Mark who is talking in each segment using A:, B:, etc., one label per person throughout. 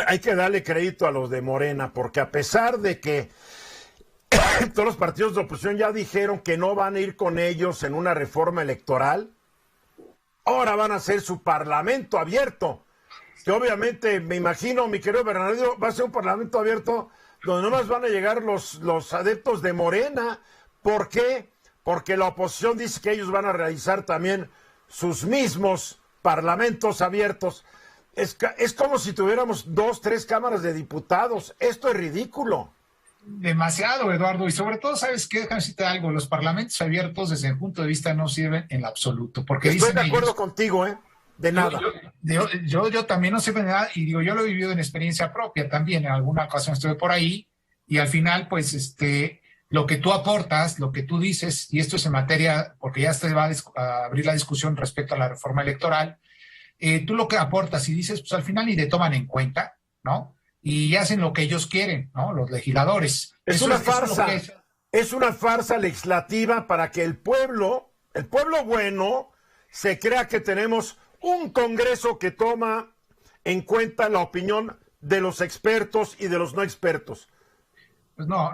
A: hay que darle crédito a los de Morena, porque a pesar de que todos los partidos de oposición ya dijeron que no van a ir con ellos en una reforma electoral, ahora van a hacer su parlamento abierto, que obviamente, me imagino, mi querido Bernardino, va a ser un parlamento abierto donde nomás van a llegar los adeptos de Morena. ¿Por qué? Porque la oposición dice que ellos van a realizar también sus mismos parlamentos abiertos. Es como si tuviéramos 2, 3 cámaras de diputados. Esto es ridículo.
B: Demasiado, Eduardo, y sobre todo, ¿sabes qué? Déjame decirte algo, los parlamentos abiertos desde mi punto de vista no sirven en lo absoluto, porque
A: estoy de acuerdo
B: ellos,
A: contigo, de nada.
B: Yo también no sirven de nada, y digo, yo lo he vivido en experiencia propia también, en alguna ocasión estuve por ahí, y al final, pues, lo que tú aportas, lo que tú dices, y esto es en materia, porque ya se va a abrir la discusión respecto a la reforma electoral, tú lo que aportas y dices, pues al final ni te toman en cuenta, ¿no? Y hacen lo que ellos quieren, ¿no? Los legisladores.
A: Es una farsa. Es una farsa legislativa para que el pueblo bueno, se crea que tenemos un Congreso que toma en cuenta la opinión de los expertos y de los no expertos.
B: Pues no,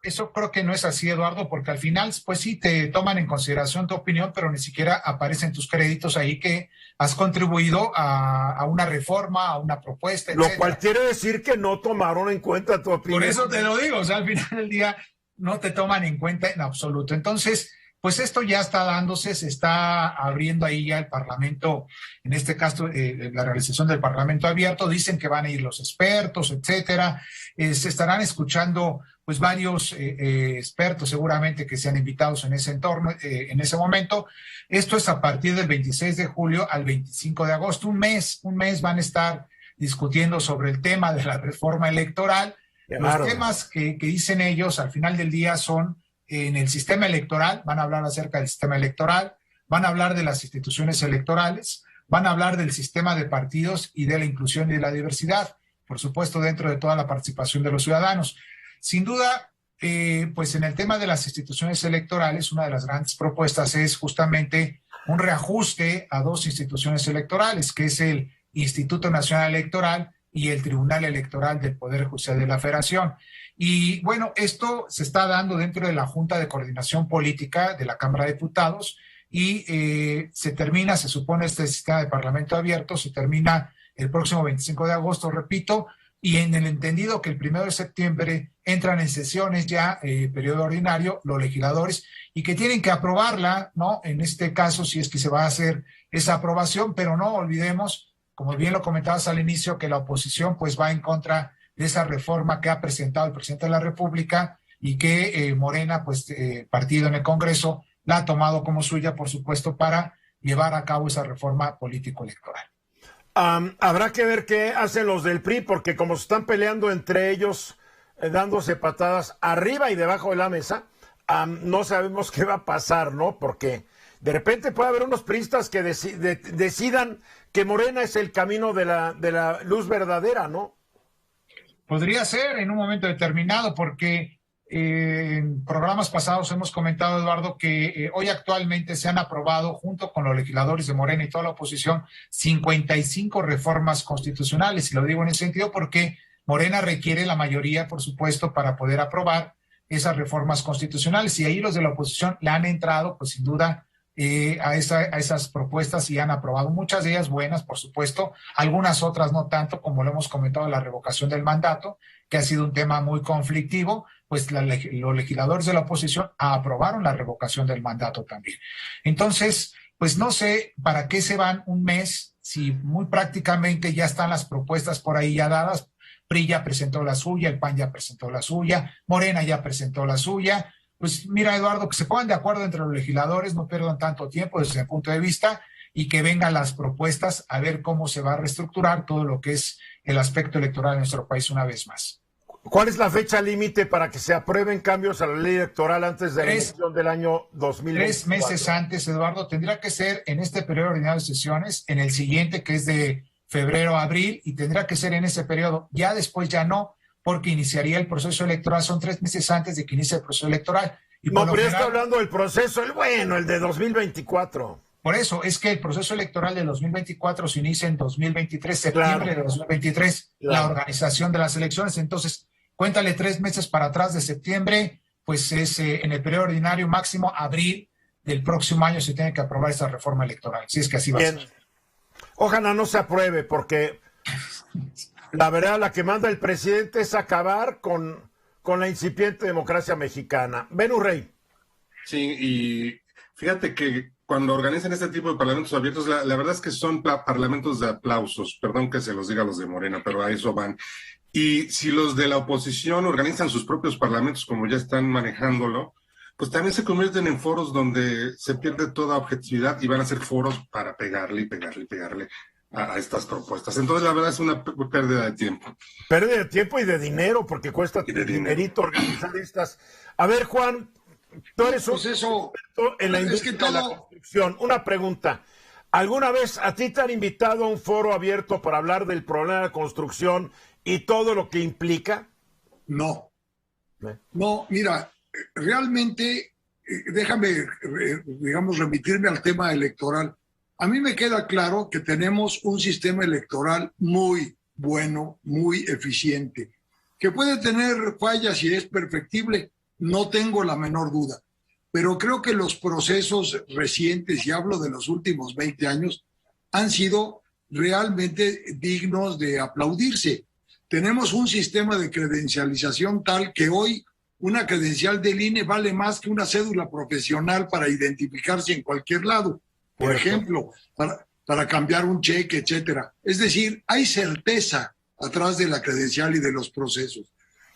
B: eso creo que no es así, Eduardo, porque al final, pues sí, te toman en consideración tu opinión, pero ni siquiera aparecen tus créditos ahí que has contribuido a una reforma, a una propuesta,
A: etcétera.
B: Lo
A: cual quiere decir que no tomaron en cuenta tu opinión.
B: Por eso te lo digo, o sea, al final del día no te toman en cuenta en absoluto. Entonces, pues esto ya está dándose, se está abriendo ahí ya el Parlamento, en este caso la realización del Parlamento abierto, dicen que van a ir los expertos, etcétera, se estarán escuchando pues varios expertos seguramente que sean invitados en ese entorno, en ese momento. Esto es a partir del 26 de julio al 25 de agosto, un mes van a estar discutiendo sobre el tema de la reforma electoral. Los temas que dicen ellos al final del día son en el sistema electoral, van a hablar acerca del sistema electoral, van a hablar de las instituciones electorales, van a hablar del sistema de partidos y de la inclusión y de la diversidad, por supuesto dentro de toda la participación de los ciudadanos. Sin duda, pues en el tema de las instituciones electorales, una de las grandes propuestas es justamente un reajuste a 2 instituciones electorales, que es el Instituto Nacional Electoral y el Tribunal Electoral del Poder Judicial de la Federación. Y bueno, esto se está dando dentro de la Junta de Coordinación Política de la Cámara de Diputados y se supone, este sistema de Parlamento abierto, se termina el próximo 25 de agosto, repito, y en el entendido que el 1 de septiembre entran en sesiones ya, periodo ordinario, los legisladores, y que tienen que aprobarla, ¿no? En este caso, si es que se va a hacer esa aprobación, pero no olvidemos, como bien lo comentabas al inicio, que la oposición pues va en contra de esa reforma que ha presentado el presidente de la República y que Morena, pues partido en el Congreso, la ha tomado como suya, por supuesto, para llevar a cabo esa reforma político-electoral.
A: Habrá que ver qué hacen los del PRI, porque como se están peleando entre ellos, dándose patadas arriba y debajo de la mesa, no sabemos qué va a pasar, ¿no? Porque de repente puede haber unos priistas que decidan que Morena es el camino de la luz verdadera, ¿no?
B: Podría ser en un momento determinado, porque en programas pasados hemos comentado, Eduardo, que hoy actualmente se han aprobado, junto con los legisladores de Morena y toda la oposición, 55 reformas constitucionales. Y lo digo en ese sentido porque Morena requiere la mayoría, por supuesto, para poder aprobar esas reformas constitucionales. Y ahí los de la oposición le han entrado, pues sin duda, a esas propuestas y han aprobado muchas de ellas buenas, por supuesto, algunas otras no tanto, como lo hemos comentado, la revocación del mandato, que ha sido un tema muy conflictivo, pues los legisladores de la oposición aprobaron la revocación del mandato también. Entonces, pues no sé para qué se van un mes si muy prácticamente ya están las propuestas por ahí ya dadas. PRI ya presentó la suya, el PAN ya presentó la suya, Morena ya presentó la suya. Pues mira, Eduardo, que se pongan de acuerdo entre los legisladores, no pierdan tanto tiempo desde mi punto de vista y que vengan las propuestas a ver cómo se va a reestructurar todo lo que es el aspecto electoral en nuestro país una vez más.
A: ¿Cuál es la fecha límite para que se aprueben cambios a la ley electoral antes de la elección del año 2024?
B: 3 meses antes, Eduardo, tendrá que ser en este periodo ordinario de sesiones, en el siguiente que es de febrero a abril, y tendrá que ser en ese periodo. Ya después ya no, porque iniciaría el proceso electoral, son 3 meses antes de que inicie el proceso electoral.
A: Y no, pero ya está hablando del proceso, el de 2024.
B: Por eso es que el proceso electoral de 2024 se inicia en 2023, septiembre de 2023, la organización de las elecciones. Entonces, cuéntale 3 meses para atrás de septiembre, pues es en el periodo ordinario máximo, abril del próximo año se tiene que aprobar esa reforma electoral, si es que así va a ser.
A: Ojalá no se apruebe, porque la verdad, la que manda el presidente es acabar con la incipiente democracia mexicana. Venus Rey.
C: Sí, y fíjate que cuando organizan este tipo de parlamentos abiertos, la verdad es que son parlamentos de aplausos, perdón que se los diga a los de Morena, pero a eso van. Y si los de la oposición organizan sus propios parlamentos como ya están manejándolo, pues también se convierten en foros donde se pierde toda objetividad y van a ser foros para pegarle a estas propuestas. Entonces, la verdad es una pérdida de tiempo.
A: Pérdida de tiempo y de dinero, porque cuesta dinerito organizar estas. A ver, Juan, tú eres un experto en la industria de la construcción. Una pregunta. ¿Alguna vez a ti te han invitado a un foro abierto para hablar del problema de la construcción y todo lo que implica?
D: No. No, mira, realmente, déjame, digamos, remitirme al tema electoral. A mí me queda claro que tenemos un sistema electoral muy bueno, muy eficiente, que puede tener fallas y es perfectible, no tengo la menor duda, pero creo que los procesos recientes, y hablo de los últimos 20 años, han sido realmente dignos de aplaudirse. Tenemos un sistema de credencialización tal que hoy una credencial del INE vale más que una cédula profesional para identificarse en cualquier lado. Por ejemplo, para cambiar un cheque, etcétera. Es decir, hay certeza atrás de la credencial y de los procesos.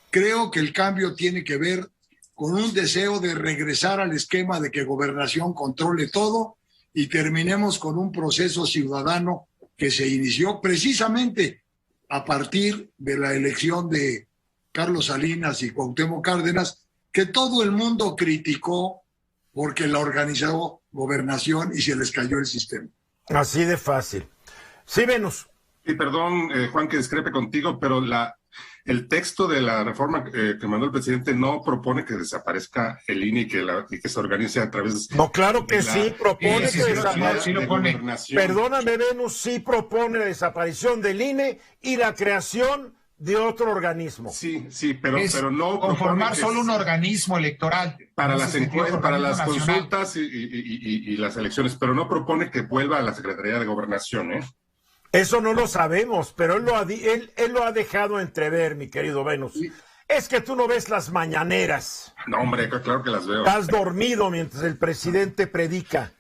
D: Creo que el cambio tiene que ver con un deseo de regresar al esquema de que Gobernación controle todo y terminemos con un proceso ciudadano que se inició precisamente a partir de la elección de Carlos Salinas y Cuauhtémoc Cárdenas, que todo el mundo criticó porque la organizó Gobernación y se les cayó el sistema.
A: Así de fácil. Sí, Venus.
C: Y perdón, Juan, que discrepe contigo, pero el texto de la reforma que mandó el presidente no propone que desaparezca el INE y que se organice a través de...
A: No, claro que sí, propone que desaparezca.
B: Sí lo pone.
A: Perdóname, Venus, sí propone la desaparición del INE y la creación de otro organismo.
C: Sí, pero no
B: conformar solo un organismo electoral
C: para las encuestas, para las
B: nacional.
C: consultas y las elecciones, pero no propone que vuelva a la Secretaría de Gobernación, ¿eh?
A: Eso no lo sabemos, pero él lo ha dejado entrever, mi querido Venus. Sí. Es que tú no ves las mañaneras.
C: No, hombre, claro que las veo.
A: Estás dormido mientras el presidente predica.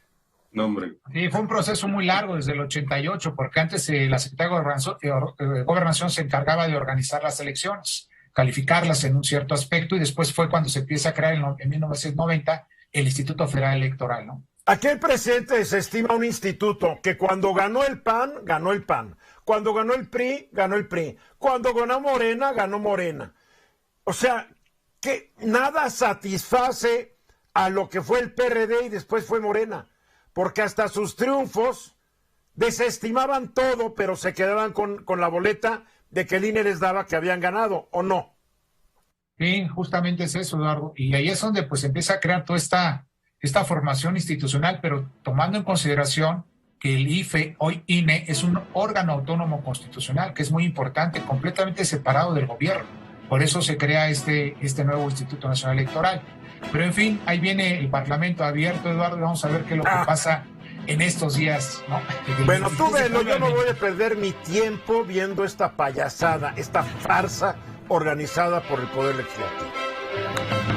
C: No, hombre.
B: Sí, fue un proceso muy largo desde el 88, porque antes la Secretaría de Gobernación se encargaba de organizar las elecciones, calificarlas en un cierto aspecto, y después fue cuando se empieza a crear en 1990 el Instituto Federal Electoral, ¿no?
A: Aquí el presidente desestima un instituto que cuando ganó el PAN, ganó el PAN. Cuando ganó el PRI, ganó el PRI. Cuando ganó Morena, ganó Morena. O sea, que nada satisface a lo que fue el PRD y después fue Morena. Porque hasta sus triunfos desestimaban todo, pero se quedaban con la boleta de que el INE les daba que habían ganado, ¿o no?
B: Sí, justamente es eso, Eduardo. Y ahí es donde pues empieza a crear toda esta formación institucional, pero tomando en consideración que el IFE, hoy INE, es un órgano autónomo constitucional, que es muy importante, completamente separado del gobierno. Por eso se crea este nuevo Instituto Nacional Electoral. Pero en fin, ahí viene el Parlamento abierto, Eduardo, vamos a ver qué es lo que pasa en estos días, ¿no?
A: Bueno, tú velo, yo no voy a perder mi tiempo viendo esta payasada, esta farsa organizada por el Poder Legislativo.